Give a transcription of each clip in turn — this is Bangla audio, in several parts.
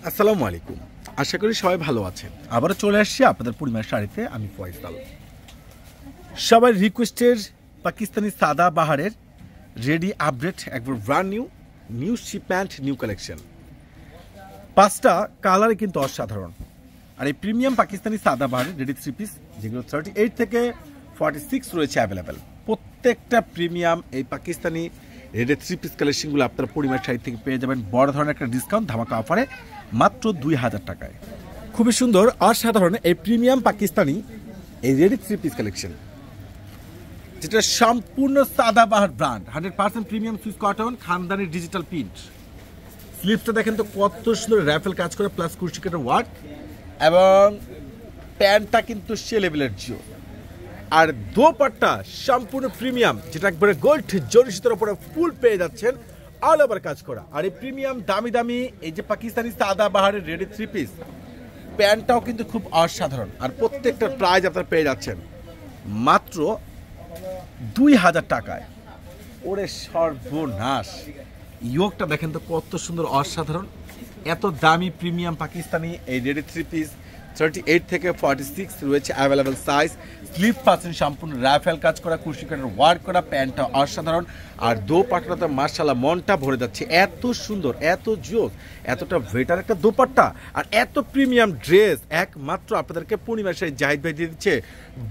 আসসালামু আলাইকুম। আশা করি সবাই ভালো আছেন। আবারও চলে আসছি আপনাদের পরিমার শাড়িতে। আমি ফয়সাল। সবাই রিকোয়েস্টের পাকিস্তানি সাদা বাহারের রেডি আপডেট, একবার brand new shipment, new collection. পাঁচটা কালারে কিন্তু অসাধারণ। আর এই প্রিমিয়াম পাকিস্তানি সাদা বাহারের রেডি থ্রি পিস, যেগুলো 38 থেকে 46 রয়েছে অ্যাভেলেবেল। প্রত্যেকটা প্রিমিয়াম এই পাকিস্তানি রেডি থ্রি পিস কালেকশনগুলো আপনার পরিমার শাড়ি থেকে পেয়ে যাবেন বড় ধরনের একটা ডিসকাউন্ট ধামাকা অফারে মাত্র 2000 টাকায়। খুবই সুন্দর অসাধারণ এই প্রিমিয়াম পাকিস্তানি এই রেডি থ্রি পিস কালেকশন, যেটা সম্পূর্ণ সাদাবাহার ব্র্যান্ড, 100% প্রিমিয়াম সুইস কটন, খানদানি ডিজিটাল প্রিন্ট। স্লিপসটা দেখেন তো কত সুন্দর র্যাফেল কাজ করে, প্লাস কুর্সি কাটার ওয়ার্ক, এবং প্যান্টটা কিন্তু সে লেভেলের জিও। আর দোপাট্টা সম্পূর্ণ প্রিমিয়াম, যেটা একবারে গোল্ড জরিসিতের উপরে ফুল পেয়ে যাচ্ছেন, অল ওভার কাজ করা। আর এই প্রিমিয়াম দামি দামি এই যে পাকিস্তানি সাদাবাহারের রেডি থ্রি পিস প্যান্টটাও কিন্তু খুব অসাধারণ। আর প্রত্যেকটার প্রাইস আপনারা পেয়ে যাচ্ছেন মাত্র 2000 টাকায়। ওরে সর্বনাশ, ইয়োগটা দেখেন তো কত সুন্দর অসাধারণ। এত দামি প্রিমিয়াম পাকিস্তানি এই রেডি থ্রি পিস 38 থেকে 46 রয়েছে অ্যাভেলেবেল সাইজ। স্লিপ পাচ্ছেন সম্পূর্ণ রাফেল কাজ করা, কুর্সি কাটার ওয়ার্ক করা, প্যান্টটা অসাধারণ। আর দোপাট্টাটা মাশাআল্লাহ মনটা ভরে যাচ্ছে, এত সুন্দর, এত জোস, এতটা ভেটার একটা দোপাট্টা আর এত প্রিমিয়াম ড্রেস একমাত্র আপনাদেরকে পূর্ণিমা শাড়ি জাহিদ ভাই দিয়ে দিচ্ছে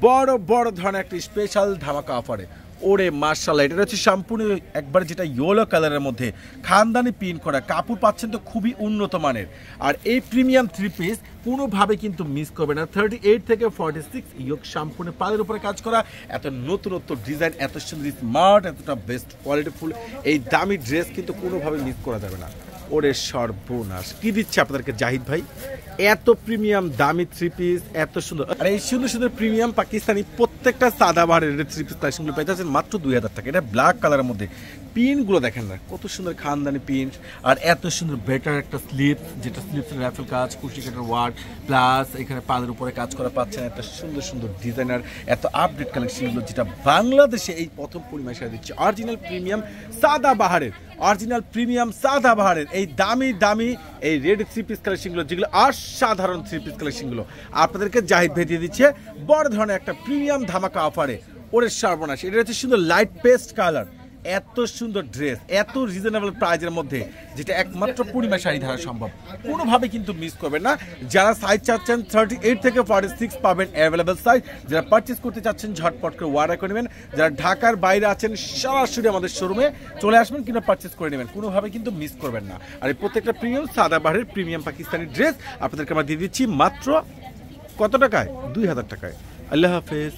বড় বড় ধরনের একটা স্পেশাল ধামাকা অফারে। ওরে মাশাআল্লাহ, এটা হচ্ছে সম্পূর্ণ একবার যেটা ইয়েলো কালারের মধ্যে খানদানি প্রিন্ট করা, কাপড় পাচ্ছেন তো খুবই উন্নত মানের। আর এই প্রিমিয়াম থ্রি পিস কোনোভাবে কিন্তু মিস করবে না। 38 থেকে 46 ইয়োগ সম্পূর্ণ পালের উপরে কাজ করা, এত নতুনত্ব ডিজাইন, এত সুন্দর স্মার্ট, এতটা বেস্ট কোয়ালিটিফুল এই দামি ড্রেস কিন্তু কোনোভাবে মিস করা যাবে না। ওরে সর্বনাশ, কি দিচ্ছে আপনাদেরকে জাহিদ ভাই, এত প্রিমিয়াম দামি থ্রি পিস, এত সুন্দর। আর এই সুন্দর সুন্দর প্রিমিয়াম পাকিস্তানি প্রত্যেকটা সাদাবাহারের থ্রি পিস কালেকশনগুলো পেয়ে যাচ্ছেন মাত্র 2000 টাকা। এটা ব্ল্যাক কালারের মধ্যে, পিনগুলো দেখেন না কত সুন্দর খানদানি পিন, আর এত সুন্দর বেটার একটা স্লিপ, যেটা স্লিপসের র্যাফেল কাজ, কুর্সি কাটার ওয়ার্ক, প্লাস এখানে পালের উপরে কাজ করা পাচ্ছেন একটা সুন্দর সুন্দর ডিজাইনার, এত আপডেট কালেকশনগুলো যেটা বাংলাদেশে এই প্রথম পরিমাণে সেরা দিচ্ছে। অরিজিনাল প্রিমিয়াম সাদাবাহারের, অরিজিনাল প্রিমিয়াম সাদাবাহারের এই দামি দামি এই রেড থ্রি পিস কালেকশনগুলো, যেগুলো অসাধারণ থ্রি পিস কালেকশনগুলো আপনাদেরকে জাহিদ ভাই দিয়ে দিচ্ছে বড় ধরনের একটা প্রিমিয়াম ধামাকা অফারে। ওরে সর্বনাশ, এটা হচ্ছে সুন্দর লাইট পেস্ট কালার, এত সুন্দর ড্রেস এত রিজনেবল প্রাইজের মধ্যে, যেটা একমাত্র পূর্ণিমা শাড়ি ধারা সম্ভব, কোনোভাবে কিন্তু মিস করবেন না। যারা সাইজ চাচ্ছেন 38 থেকে 46 পাবেন অ্যাভেলেবেল সাইজ। যারা পারচেস করতে চাচ্ছেন ঝটপট করে অর্ডার করে নেবেন। যারা ঢাকার বাইরে আছেন সরাসরি আমাদের শোরুমে চলে আসবেন কিংবা পারচেস করে নেবেন, কোনোভাবে কিন্তু মিস করবেন না। আর এই প্রত্যেকটা প্রিমিয়াম সাদাবাহারের প্রিমিয়াম পাকিস্তানি ড্রেস আপনাদেরকে আমরা দিয়ে দিচ্ছি মাত্র কত টাকায়? 2000 টাকায়। আল্লাহ হাফেজ।